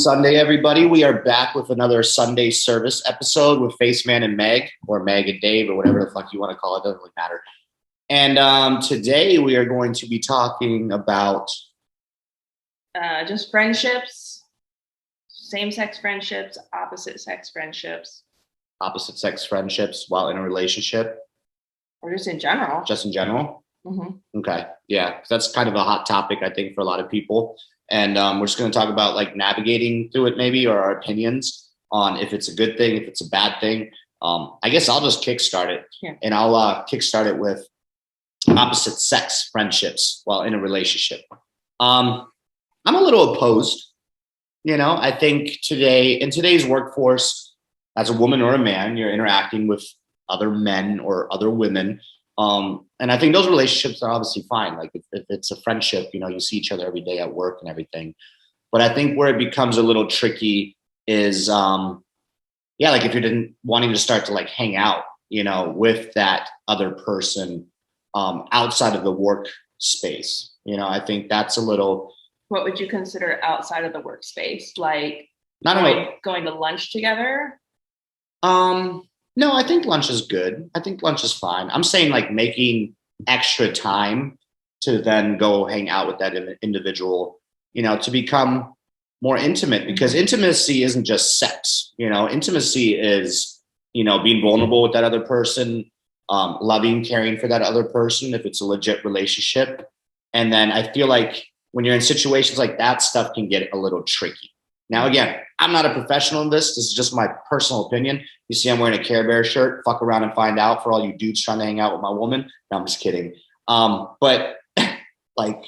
Sunday, everybody. We are back with another Sunday service episode with Faceman and Meg, or Meg and Dave, or whatever the fuck you want to call it. Doesn't really matter. And today we are going to be talking about just friendships, same-sex friendships, opposite-sex friendships. Opposite sex friendships while in a relationship. Or just in general. Just in general? Mm-hmm. Okay. Yeah. That's kind of a hot topic, I think, for a lot of people. And we're just going to talk about like navigating through it maybe, or our opinions on if it's a good thing, if it's a bad thing. I guess I'll just kickstart it. Yeah. And I'll kickstart it with opposite sex friendships while in a relationship. I'm a little opposed. You know, I think in today's workforce, as a woman or a man, you're interacting with other men or other women. And I think those relationships are obviously fine. Like if it's a friendship, you know, you see each other every day at work and everything. But I think where it becomes a little tricky is, like if you're wanting to start to like hang out, you know, with that other person outside of the work space. You know, I think that's a little. What would you consider outside of the workspace? Like going to lunch together? No, I think lunch is good. I think lunch is fine. I'm saying like making extra time to then go hang out with that individual, you know, to become more intimate, because intimacy isn't just sex. You know, intimacy is, you know, being vulnerable with that other person, loving, caring for that other person if it's a legit relationship. And then I feel like when you're in situations like that, stuff can get a little tricky. Now, again, I'm not a professional in this. This is just my personal opinion. You see, I'm wearing a Care Bear shirt. Fuck around and find out for all you dudes trying to hang out with my woman. No, I'm just kidding. But like,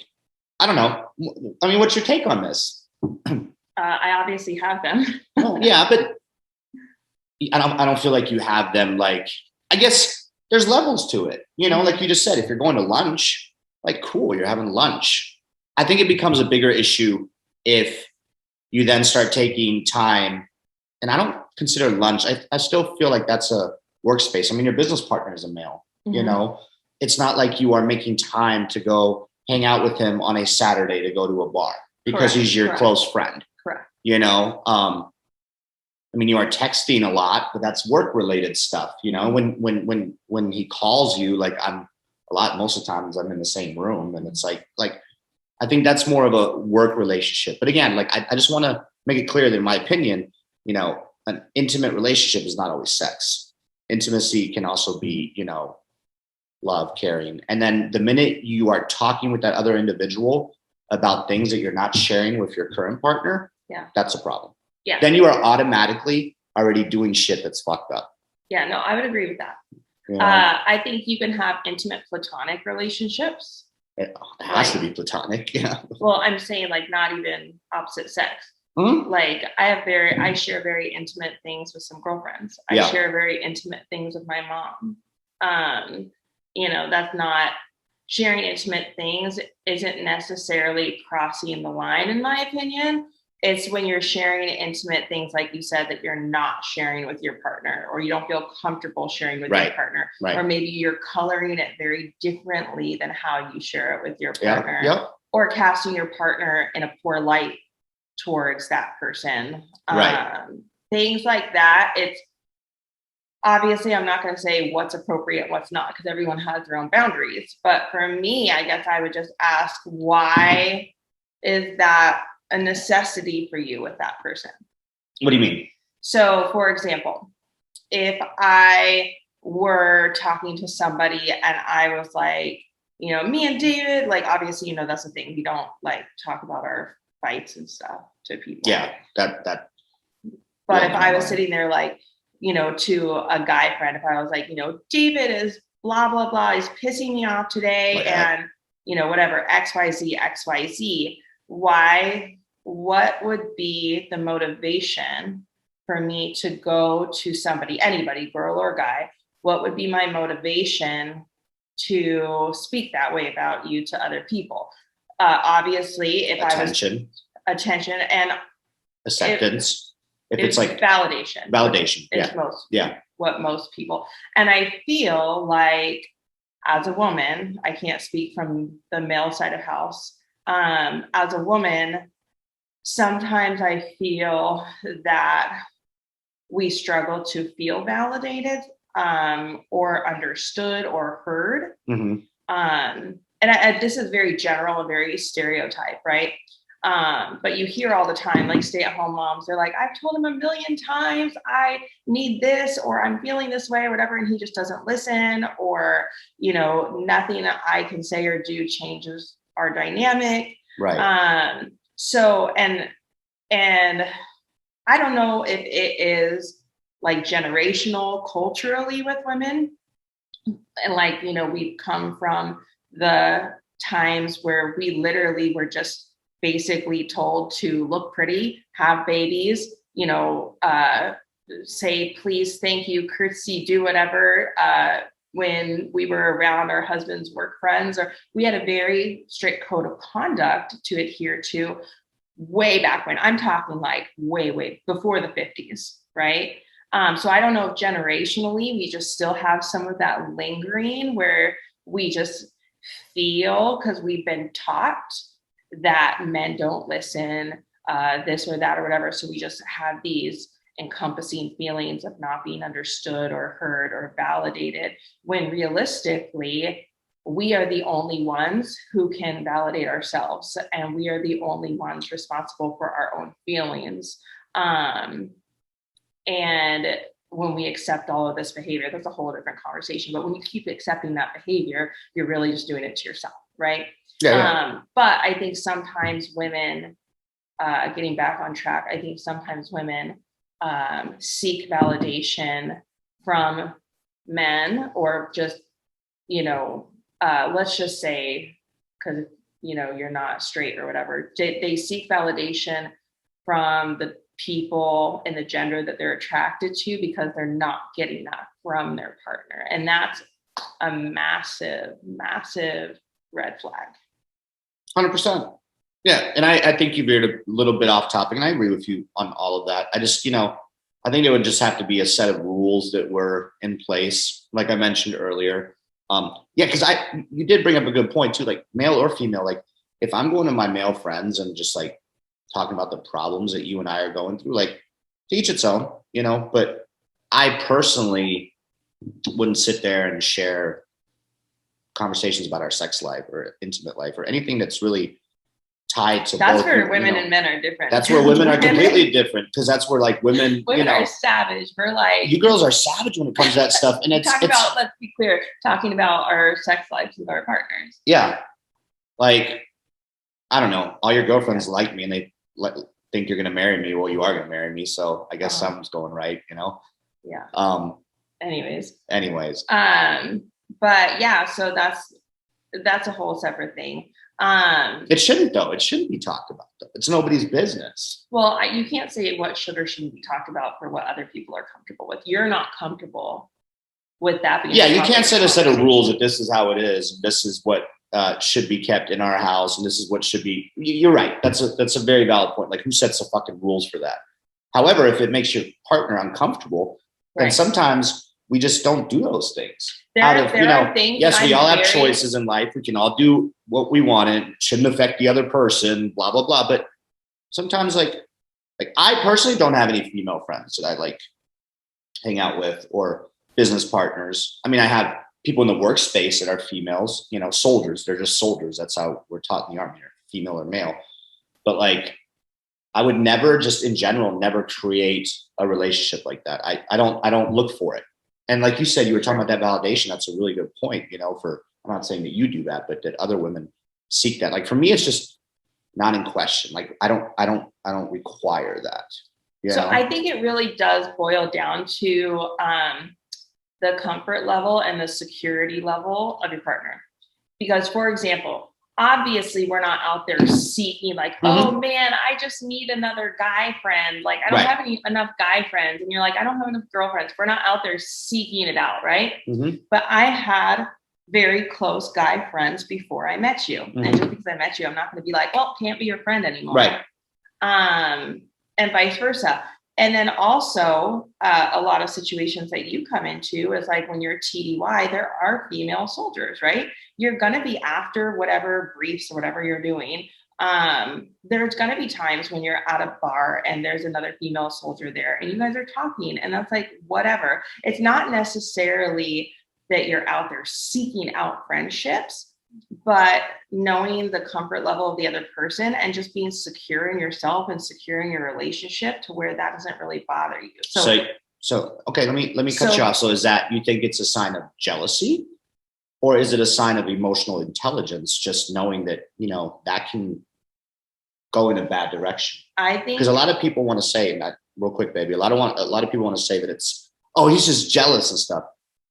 I don't know. I mean, what's your take on this? I obviously have them. Oh, yeah, but I don't feel like you have them. Like, I guess there's levels to it. You know, like you just said, if you're going to lunch, like, cool, you're having lunch. I think it becomes a bigger issue if you then start taking time, and I don't consider lunch. I still feel like that's a workspace. I mean, your business partner is a male, you know, it's not like you are making time to go hang out with him on a Saturday to go to a bar because he's your close friend. Correct. You know, I mean, you are texting a lot, but that's work related stuff. You know, when he calls you, like most of the times I'm in the same room, and it's like, I think that's more of a work relationship. But again, like I just want to make it clear that in my opinion, you know, an intimate relationship is not always sex. Intimacy can also be, you know, love, caring. And then the minute you are talking with that other individual about things that you're not sharing with your current partner, that's a problem. Yeah. Then you are automatically already doing shit that's fucked up. Yeah, no, I would agree with that. You know? I think you can have intimate platonic relationships. It has to be platonic. Yeah. Well, I'm saying like not even opposite sex. Mm-hmm. Like I share very intimate things with some girlfriends. I share very intimate things with my mom. You know, that's not sharing intimate things isn't necessarily crossing the line, in my opinion. It's when you're sharing intimate things, like you said, that you're not sharing with your partner, or you don't feel comfortable sharing with your partner, or maybe you're coloring it very differently than how you share it with your partner, or casting your partner in a poor light towards that person. Things like that. It's obviously, I'm not going to say what's appropriate, what's not, because everyone has their own boundaries. But for me, I guess I would just ask, why is that a necessity for you with that person? What do you mean? So, for example, if I were talking to somebody and I was like, you know, me and David, like, obviously, you know, that's the thing. We don't like talk about our fights and stuff to people. Yeah, that. But if I was sitting there, like, you know, to a guy friend, if I was like, you know, David is blah, blah, blah, he's pissing me off today, and, you know, whatever, XYZ, what would be the motivation for me to go to somebody, anybody, girl or guy? What would be my motivation to speak that way about you to other people? Obviously, if attention and acceptance, if it's like validation, what most people. And I feel like, as a woman, I can't speak from the male side of house. As a woman, sometimes I feel that we struggle to feel validated or understood or heard. And this is very general and very stereotype, right? But you hear all the time, like stay-at-home moms, they're like, I've told him a million times I need this, or I'm feeling this way, or whatever, and he just doesn't listen, or, you know, nothing that I can say or do changes our dynamic. Right. So, and I don't know if it is like generational culturally with women. And like, you know, we've come from the times where we literally were just basically told to look pretty, have babies, you know, say please, thank you, curtsy, do whatever, when we were around our husband's work friends, or we had a very strict code of conduct to adhere to way back when. I'm talking like way before the 50s, right? So I don't know if generationally we just still have some of that lingering where we just feel, because we've been taught that men don't listen, this or that or whatever. So we just have these encompassing feelings of not being understood or heard or validated, when realistically, we are the only ones who can validate ourselves, and we are the only ones responsible for our own feelings. And when we accept all of this behavior, that's a whole different conversation. But when you keep accepting that behavior, you're really just doing it to yourself, right? Yeah. But I think sometimes women, getting back on track, I think sometimes women seek validation from men, or just, you know, let's just say, because, you know, you're not straight or whatever, they seek validation from the people and the gender that they're attracted to, because they're not getting that from their partner. And that's a massive red flag. 100%. Yeah. And I think you veered a little bit off topic, and I agree with you on all of that. I just, you know, I think it would just have to be a set of rules that were in place, like I mentioned earlier. Yeah, because you did bring up a good point too, like male or female. Like if I'm going to my male friends and just like talking about the problems that you and I are going through, like to each its own, you know, but I personally wouldn't sit there and share conversations about our sex life or intimate life or anything that's really tied to that's both. where women and men are different. That's where women are completely different, because that's where like women you know, are savage. We're like, you girls are savage when it comes to that stuff. And it's about, let's be clear, talking about our sex lives with our partners. Yeah. Like, I don't know, all your girlfriends like me and they think you're going to marry me. Well, you are going to marry me. So I guess something's going right, you know? Yeah. Anyways. But yeah, so that's a whole separate thing. It shouldn't, though. It shouldn't be talked about, though. It's nobody's business. Well, you can't say what should or shouldn't be talked about for what other people are comfortable with. You're not comfortable with that. Yeah, you can't set a set of rules that this is how it is, and this is what should be kept in our house, and this is what should be. You're right. That's a very valid point. Like, who sets the fucking rules for that? However, if it makes your partner uncomfortable, then sometimes we just don't do those things. Yes, we all have choices in life. We can all do what we want. It shouldn't affect the other person, blah, blah, blah. But sometimes like I personally don't have any female friends that I like hang out with, or business partners. I mean, I have people in the workspace that are females, you know, soldiers. They're just soldiers. That's how we're taught in the Army, or female or male. But like, I would never, just in general, never create a relationship like that. I don't look for it. And like you said, you were talking about that validation. That's a really good point, you know, I'm not saying that you do that, but that other women seek that. Like for me, it's just not in question. Like I don't require that. So I think it really does boil down to the comfort level and the security level of your partner. Because, for example, obviously we're not out there seeking like, oh man, I just need another guy friend. Like I don't have enough guy friends. And you're like, I don't have enough girlfriends. We're not out there seeking it out. Right. But I had very close guy friends before I met you. And just because I met you, I'm not going to be like, well, can't be your friend anymore. Right. And vice versa. And then also a lot of situations that you come into is like when you're TDY, there are female soldiers, right? You're going to be after whatever briefs or whatever you're doing. There's going to be times when you're at a bar and there's another female soldier there and you guys are talking, and that's like, whatever. It's not necessarily that you're out there seeking out friendships, but knowing the comfort level of the other person and just being secure in yourself and secure in your relationship to where that doesn't really bother you. So okay, let me cut you off. So is that, you think it's a sign of jealousy, or is it a sign of emotional intelligence, just knowing that, that can go in a bad direction? I think, because a lot of people want to say, and that real quick, baby, a lot of people want to say that it's, oh, he's just jealous and stuff.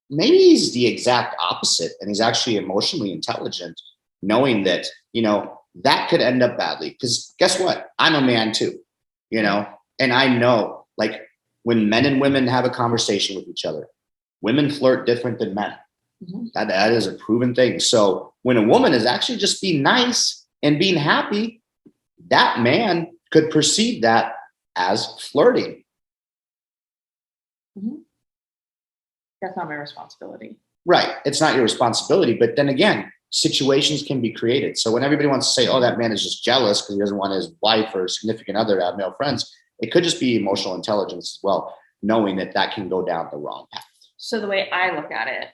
Maybe he's the exact opposite, and he's actually emotionally intelligent, knowing that, that could end up badly. Because guess what? I'm a man too, and I know, like, when men and women have a conversation with each other, women flirt different than men. Mm-hmm. That is a proven thing. So when a woman is actually just being nice and being happy, that man could perceive that as flirting. Mm-hmm. That's not my responsibility. Right. It's not your responsibility. But then again, situations can be created. So when everybody wants to say, oh, that man is just jealous because he doesn't want his wife or significant other to have male friends, it could just be emotional intelligence as well, knowing that that can go down the wrong path. So the way I look at it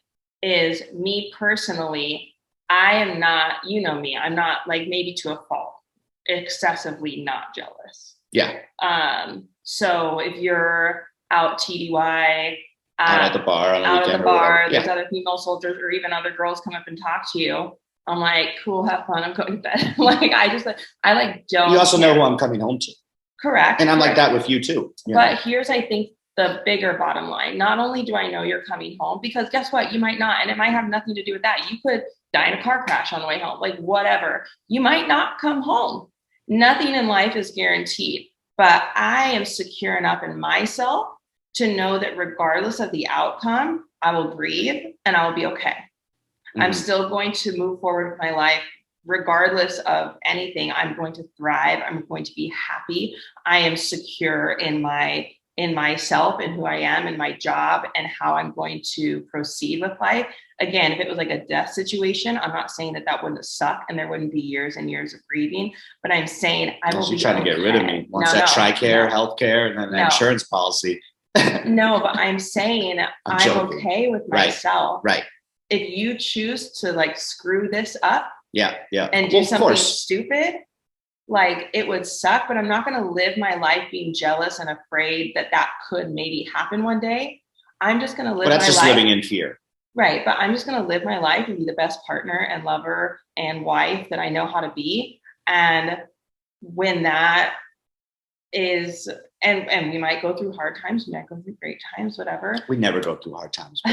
is, me personally, I am not, me, I'm not, like, maybe to a fault, excessively not jealous. Yeah. So if you're out TDY, out at the bar, there's other female soldiers or even other girls come up and talk to you, I'm like, cool, have fun, I'm going to bed. Like, I don't. You also know who I'm coming home to. Correct. And I'm like that with you too. But here's, I think, the bigger bottom line. Not only do I know you're coming home, because guess what? You might not, and it might have nothing to do with that. You could die in a car crash on the way home, like, whatever. You might not come home. Nothing in life is guaranteed, but I am secure enough in myself to know that regardless of the outcome, I will breathe and I will be okay. Mm-hmm. I'm still going to move forward with my life. Regardless of anything, I'm going to thrive. I'm going to be happy. I am secure in myself and who I am and my job and how I'm going to proceed with life. Again, if it was like a death situation, I'm not saying that wouldn't suck and there wouldn't be years and years of grieving, but I'm saying I will be trying to get rid of me. Once that TRICARE, healthcare, and then the insurance policy. No, but I'm saying I'm okay with myself. Right. If you choose to, like, screw this up, and do something stupid, like, it would suck, but I'm not going to live my life being jealous and afraid that could maybe happen one day. I'm just going to live my life. But that's just living in fear. Right. But I'm just going to live my life and be the best partner and lover and wife that I know how to be. And when that is, and we might go through hard times, we might go through great times, whatever. We never go through hard times.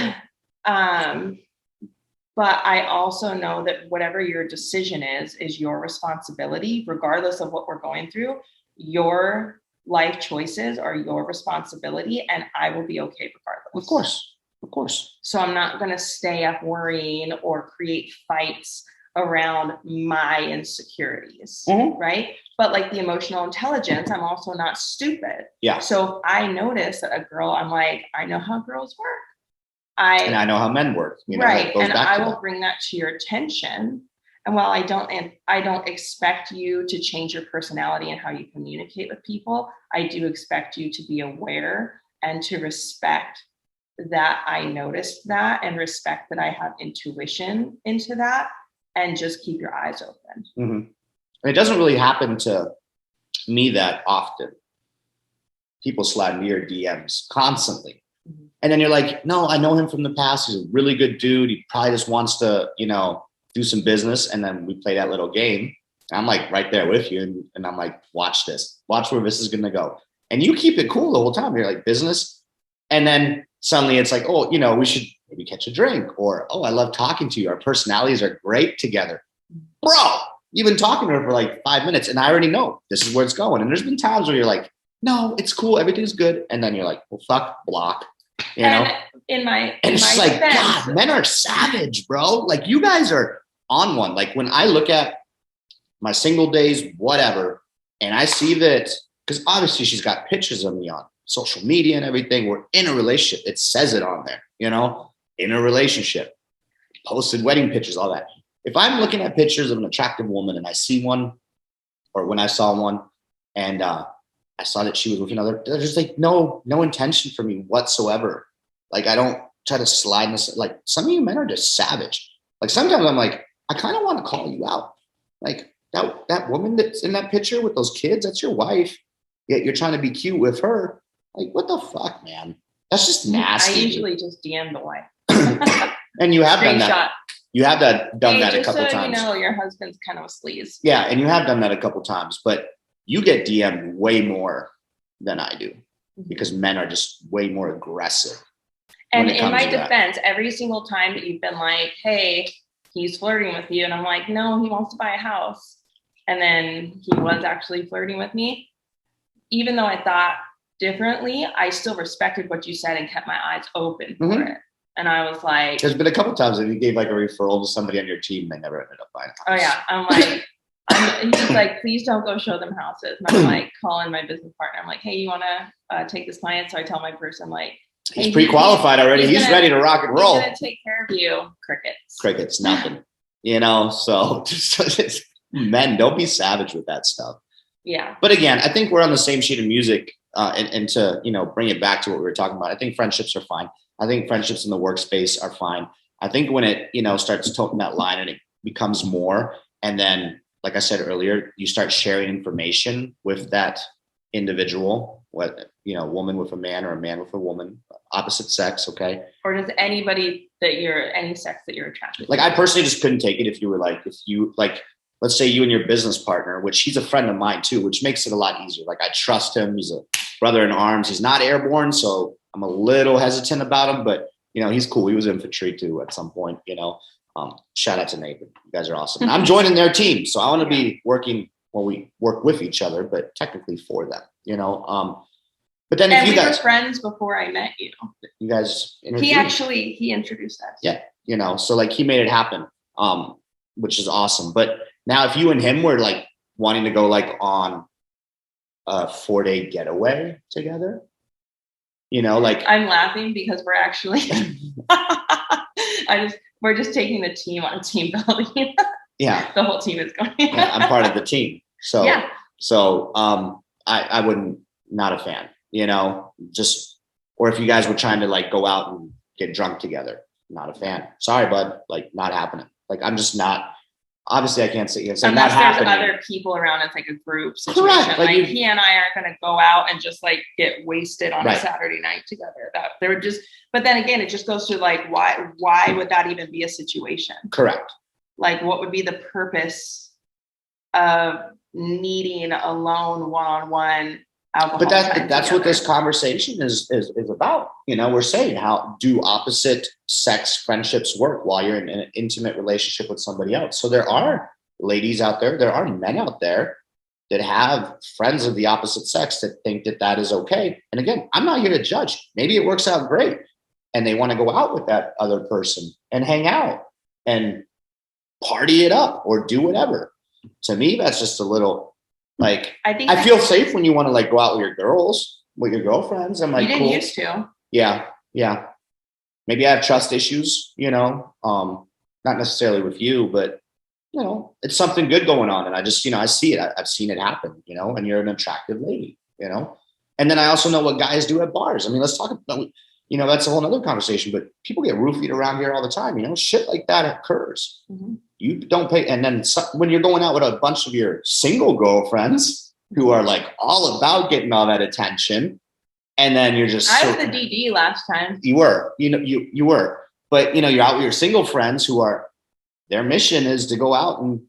But I also know that whatever your decision is your responsibility, regardless of what we're going through. Your life choices are your responsibility, and I will be okay regardless. Of course. So I'm not going to stay up worrying or create fights around my insecurities, right? But like the emotional intelligence, I'm also not stupid. Yeah. So if I notice that a girl, I'm like, I know how girls work. And I know how men work, right? And I will bring that to your attention. And while I don't expect you to change your personality and how you communicate with people, I do expect you to be aware and to respect that I noticed that, and respect that I have intuition into that, and just keep your eyes open. Mm-hmm. And it doesn't really happen to me that often. People slide me your DMs constantly. And then you're like, no, I know him from the past. He's a really good dude. He probably just wants to, do some business. And then we play that little game. I'm like right there with you. And I'm like, watch this. Watch where this is going to go. And you keep it cool the whole time. You're like, business. And then suddenly it's like, oh, we should maybe catch a drink. Or, oh, I love talking to you. Our personalities are great together. Bro, you've been talking to her for like 5 minutes. And I already know this is where it's going. And there's been times where you're like, no, it's cool. Everything's good. And then you're like, well, fuck, block. And it's like, God, men are savage, bro. Like, you guys are on one. Like, when I look at my single days, whatever, and I see that, because obviously she's got pictures of me on social media and everything. We're in a relationship. It says it on there, in a relationship, posted wedding pictures, all that. If I'm looking at pictures of an attractive woman and I see one or when I saw one and I saw that she was with another, there's just like no intention for me whatsoever. Like, I don't try to slide in this. Like, some of you men are just savage. Like, sometimes I'm like, I kind of want to call you out. Like, that woman that's in that picture with those kids, that's your wife. Yet you're trying to be cute with her. Like, what the fuck, man? That's just nasty. I usually just DM the wife. And you have done that. You have done that a couple times. You know, your husband's kind of a sleaze. Yeah, and you have done that a couple times, but you get DM'd way more than I do because men are just way more aggressive. And in my defense, every single time that you've been like, hey, he's flirting with you, and I'm like, no, he wants to buy a house. And then he was actually flirting with me. Even though I thought differently, I still respected what you said and kept my eyes open for it. And I was like, there's been a couple times that you gave like a referral to somebody on your team, they never ended up buying a house. Oh yeah. I'm like, he's like, please don't go show them houses. And I'm like calling my business partner. I'm like, hey, you want to take this client? So I tell my person, like, he's pre-qualified already. He's ready to rock and roll. He's gonna take care of you. Crickets, nothing. You know, so men, don't be savage with that stuff. Yeah. But again, I think we're on the same sheet of music, and to, you know, bring it back to what we were talking about. I think friendships are fine. I think friendships in the workspace are fine. I think when it, you know, starts toting that line and it becomes more, and then, like I said earlier, you start sharing information with that individual, what, you know, woman with a man or a man with a woman, opposite sex. Okay. Or does anybody any sex that you're attracted to? Like, I personally just couldn't take it if you let's say you and your business partner, which he's a friend of mine too, which makes it a lot easier. Like, I trust him. He's a brother in arms. He's not airborne, so I'm a little hesitant about him, but, you know, he's cool. He was infantry too at some point, you know. Shout out to Nathan. You guys are awesome. And I'm joining their team, so I want to be working. Well, we work with each other, but technically for them, you know. But then if you guys were friends before I met you. You guys he introduced us. Yeah, you know, so like he made it happen, which is awesome. But now if you and him were like wanting to go like on a 4-day getaway together, you know, like, I'm laughing because we're actually we're just taking the team on team building. Yeah. The whole team is going. Yeah, I'm part of the team. So yeah. So I wouldn't, not a fan, you know, just, or if you guys were trying to like go out and get drunk together, not a fan. Sorry, bud, like, not happening. Like, I'm just not, obviously I can't say it's like not happening. There's other people around. It's like a group situation. Correct. Like he and I aren't going to go out and just like get wasted on a Saturday night together. That they were just, but then again, it just goes to like, why would that even be a situation? Correct. Like, what would be the purpose of needing a lone one-on-one alcohol? But that's what this conversation is about. You know, we're saying, how do opposite sex friendships work while you're in an intimate relationship with somebody else? So there are ladies out there, there are men out there that have friends of the opposite sex that think that that is okay. And again, I'm not here to judge. Maybe it works out great and they want to go out with that other person and hang out and party it up or do whatever. To me, that's just a little, like, I feel safe when you want to like go out with your girlfriends. I'm like, you didn't cool. Used to. Yeah. Maybe I have trust issues, you know, not necessarily with you, but, you know, it's something good going on. And I just, you know, I see it. I've seen it happen, you know, and you're an attractive lady, you know. And then I also know what guys do at bars. I mean, let's talk about, you know, that's a whole nother conversation, but people get roofied around here all the time, you know, shit like that occurs. Mm-hmm. You don't pay. And then when you're going out with a bunch of your single girlfriends who are like all about getting all that attention, and then you're just, I was the DD last time. You were, you know, you were, but you know, you're out with your single friends who are, their mission is to go out and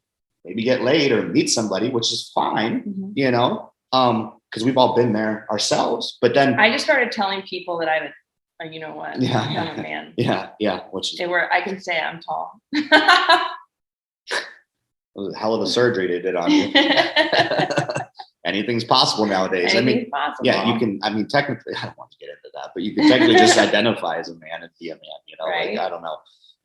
maybe get laid or meet somebody, which is fine, you know, because we've all been there ourselves. But then I just started telling people that you know what? Yeah, I'm a man. Yeah. Which is, I can say I'm tall. It was a hell of a surgery they did on you. Anything's possible nowadays. Anything's possible. Yeah, you can. I mean, technically, I don't want to get into that, but you can technically just identify as a man and be a man. You know, right. Like, I don't know,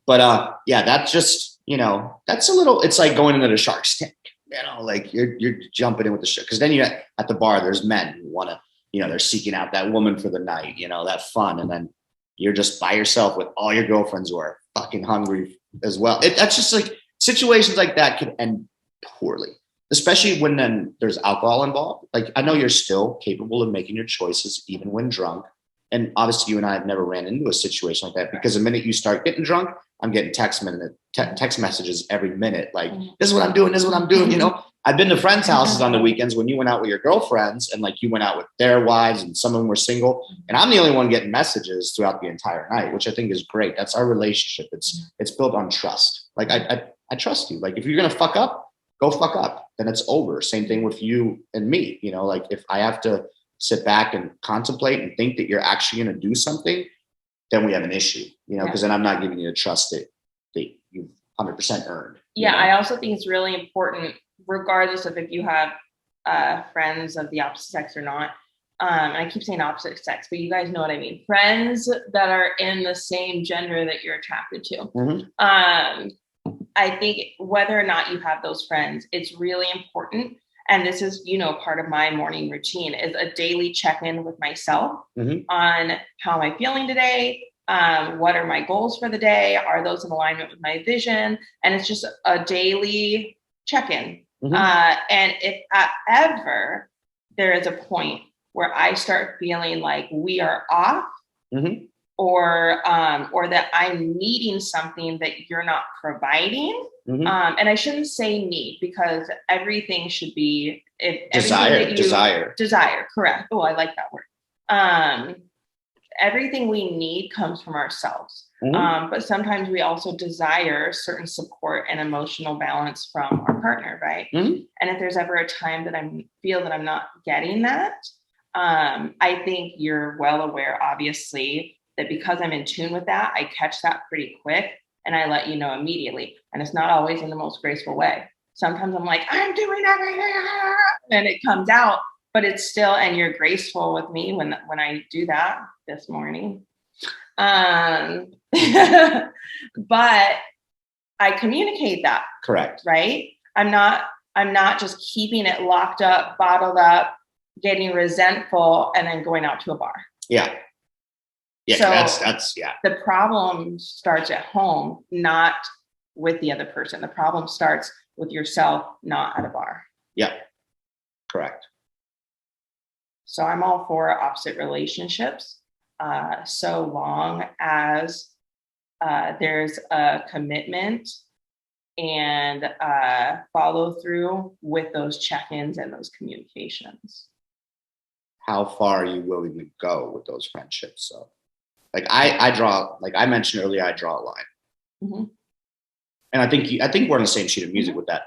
but yeah, that's just, you know, that's a little. It's like going into the Shark's tank. You know, like you're jumping in with the shark, because then you at the bar, there's men who want to, you know, they're seeking out that woman for the night. You know, that fun, and then you're just by yourself with all your girlfriends who are fucking hungry as well. That's just like, situations like that could end poorly. especially when then there's alcohol involved. Like, I know you're still capable of making your choices even when drunk. And obviously you and I have never ran into a situation like that, because the minute you start getting drunk, I'm getting text messages every minute. Like, this is what I'm doing. This is what I'm doing. You know, I've been to friends' houses on the weekends when you went out with your girlfriends, and like you went out with their wives and some of them were single. And I'm the only one getting messages throughout the entire night, which I think is great. That's our relationship. It's built on trust. Like, I trust you. Like, if you're going to fuck up, go fuck up. Then it's over. Same thing with you and me. You know, like if I have to sit back and contemplate and think that you're actually going to do something, then we have an issue, you know, because then I'm not giving you the trust that you've 100% earned. Yeah, know? I also think it's really important, regardless of if you have friends of the opposite sex or not. And I keep saying opposite sex, but you guys know what I mean. Friends that are in the same gender that you're attracted to. Mm-hmm. I think whether or not you have those friends, it's really important. And this is, you know, part of my morning routine is a daily check-in with myself on how am I feeling today? What are my goals for the day? Are those in alignment with my vision? And it's just a daily check-in. And if ever there is a point where I start feeling like we are off, or that I'm needing something that you're not providing. And I shouldn't say need, because everything should be desire. Correct. Oh, I like that word. Everything we need comes from ourselves. But sometimes we also desire certain support and emotional balance from our partner, right? And if there's ever a time that I feel that I'm not getting that, I think you're well aware, obviously, that because I'm in tune with that, I catch that pretty quick and I let you know immediately. And it's not always in the most graceful way. Sometimes I'm like, I'm doing everything, and it comes out, but it's still, and you're graceful with me when I do that this morning. But I communicate that. Correct. Right? I'm not just keeping it locked up, bottled up, getting resentful, and then going out to a bar. Yeah. Yeah, so that's the problem starts at home, not with the other person. The problem starts with yourself, not at a bar. Yeah, correct. So I'm all for opposite relationships, so long as there's a commitment and follow through with those check-ins and those communications. How far are you willing to go with those friendships? So, like I draw, like I mentioned earlier, I draw a line, and I think we're on the same sheet of music with that.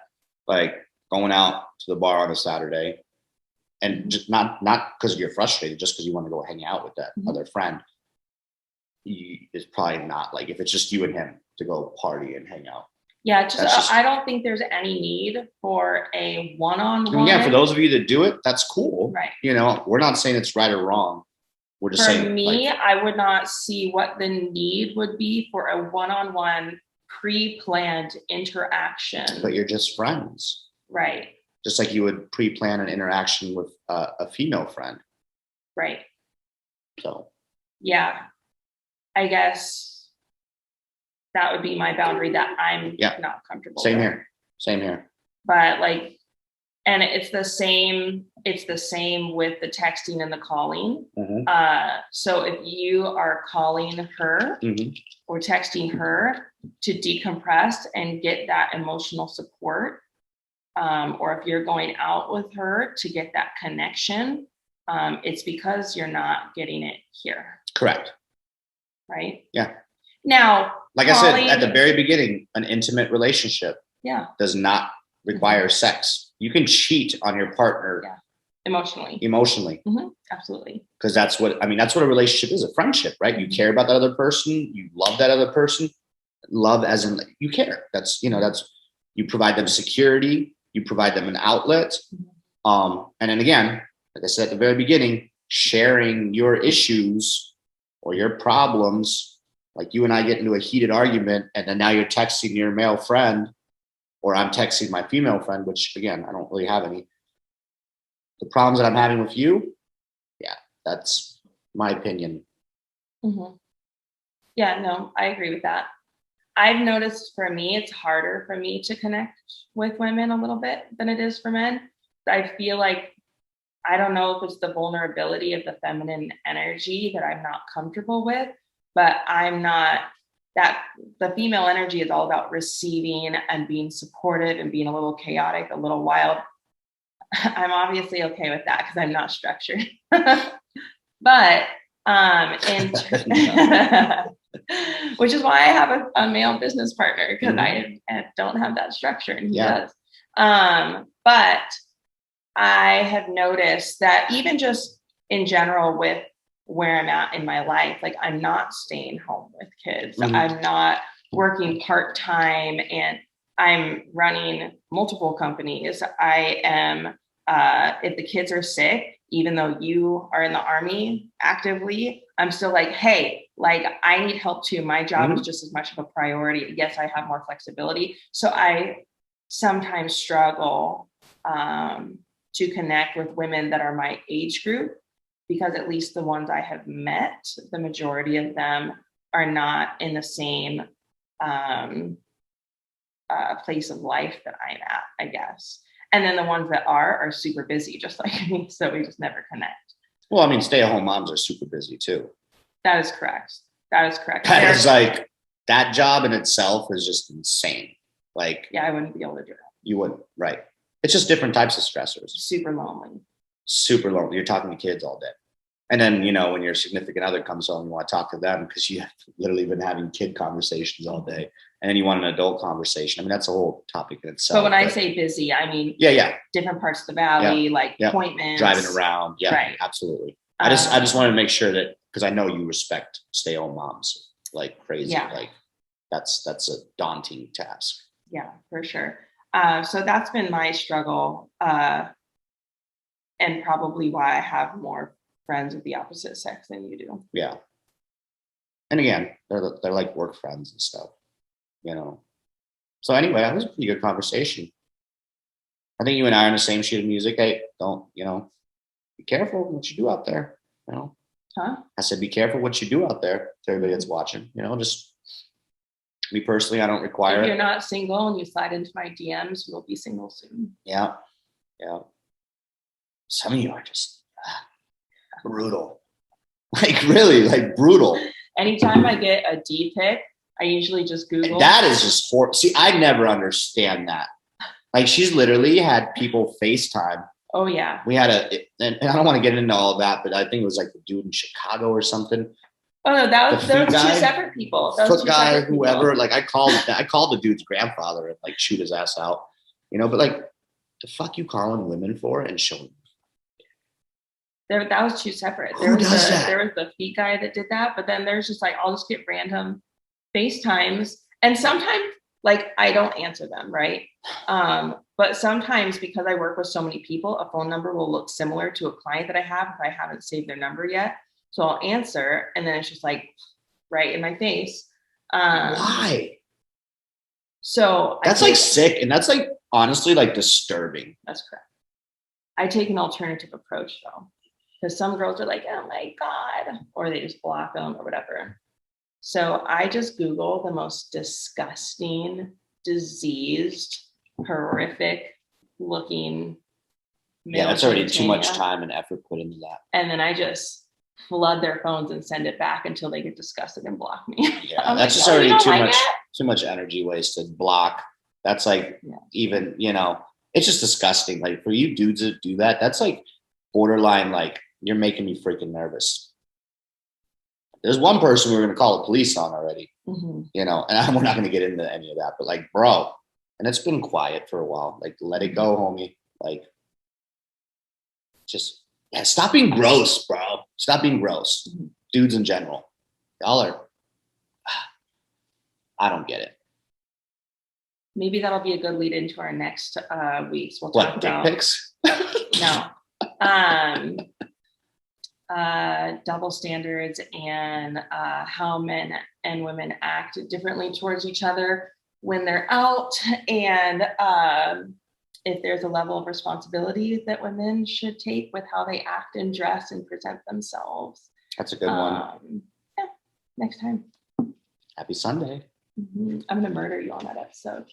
Like going out to the bar on a Saturday, and just not because you're frustrated, just because you want to go hang out with that other friend. It's probably not, like if it's just you and him to go party and hang out. Yeah, I don't think there's any need for a one-on-one. I mean, yeah, for those of you that do it, that's cool. Right. You know, we're not saying it's right or wrong. We're just saying. For me, I would not see what the need would be for a one-on-one pre-planned interaction. But you're just friends. Right. Just like you would pre-plan an interaction with a female friend. Right. So. Yeah. I guess that would be my boundary that I'm not comfortable with. Same here. But like, and it's the same with the texting and the calling. So if you are calling her or texting her to decompress and get that emotional support, or if you're going out with her to get that connection, it's because you're not getting it here. Correct. Right? Yeah. Now, like I said at the very beginning, an intimate relationship does not require sex. You can cheat on your partner emotionally. Absolutely. Because that's what a relationship is, a friendship, right? You care about that other person. You love that other person. Love as in you care. That's you provide them security. You provide them an outlet. And then again, like I said at the very beginning, sharing your issues or your problems. Like you and I get into a heated argument, and then now you're texting your male friend, or I'm texting my female friend, which again, I don't really have any. The problems that I'm having with you, that's my opinion. Yeah, no, I agree with that. I've noticed for me, it's harder for me to connect with women a little bit than it is for men. I feel like, I don't know if it's the vulnerability of the feminine energy that I'm not comfortable with, but I'm not that the female energy is all about receiving and being supportive and being a little chaotic, a little wild. I'm obviously okay with that because I'm not structured. But which is why I have a male business partner, because I don't have that structure and he does. But I have noticed that even just in general with where I'm at in my life, like I'm not staying home with kids. I'm not working part-time and I'm running multiple companies. I am, if the kids are sick, even though you are in the Army actively, I'm still like, hey, like I need help too. My job is just as much of a priority. Yes, I have more flexibility. So I sometimes struggle to connect with women that are my age group, because at least the ones I have met, the majority of them are not in the same place of life that I'm at, I guess. And then the ones that are super busy, just like me. So we just never connect. Well, I mean, stay-at-home moms are super busy too. That is correct. That is correct. That is like, that job in itself is just insane. Like, yeah, I wouldn't be able to do that. You wouldn't, right? It's just different types of stressors. Super lonely. Super lonely. You're talking to kids all day. And then, you know, when your significant other comes home, you want to talk to them because you have literally been having kid conversations all day. And then you want an adult conversation. I mean, that's a whole topic in itself. But when I say busy, I mean, different parts of the valley, like appointments. Driving around. Yeah, right. Absolutely. I just wanted to make sure that, because I know you respect stay-at-home moms like crazy. Yeah. Like that's a daunting task. Yeah, for sure. So that's been my struggle, and probably why I have more friends of the opposite sex than you do. Yeah. And again, they're like work friends and stuff, you know. So anyway, that was a pretty good conversation. I think you and I are on the same sheet of music. Hey, don't, you know, be careful what you do out there, you know. Huh? I said, be careful what you do out there to everybody that's watching, you know, just me personally, I don't require If you're not single and you slide into my DMs, you'll be single soon. Yeah. Yeah. Some of you are just brutal. Like really, like brutal. Anytime I get a D pic, I usually just Google. That is just horrible. See, I never understand that. Like she's literally had people FaceTime. Oh yeah. We had and I don't want to get into all of that, but I think it was like the dude in Chicago or something. Oh no, those two separate people. Foot guy, whoever. Like I called the dude's grandfather and like shoot his ass out. You know, but like the fuck you calling women for and showing. That was two separate. Who does that? There was the feet guy that did that, but then there's just like I'll just get random FaceTimes, and sometimes like I don't answer them, right? But sometimes because I work with so many people, a phone number will look similar to a client that I have if I haven't saved their number yet. So I'll answer, and then it's just like right in my face. Why? So that's like sick, and that's like honestly like disturbing. That's correct. I take an alternative approach though, because some girls are like, "Oh my god," or they just block them or whatever. So I just Google the most disgusting, diseased, horrific looking. Yeah, that's already too much time and effort put into that. And then I just flood their phones and send it back until they get disgusted and block me. Yeah, that's just already too much energy wasted. Block. That's like even, you know, it's just disgusting. Like for you dudes that do that, that's like borderline, like you're making me freaking nervous. There's one person we're going to call the police on already, you know, and we're not going to get into any of that, but like, bro, and it's been quiet for a while. Like, let it go, homie. Like, just, stop being gross, bro. Stop being gross. Dudes in general. Y'all are, I don't get it. Maybe that'll be a good lead into our next weeks. We'll talk about dick pics? No. Double standards and how men and women act differently towards each other when they're out, and if there's a level of responsibility that women should take with how they act and dress and present themselves. That's a good one. Yeah, next time. Happy Sunday. I'm gonna murder you on that episode.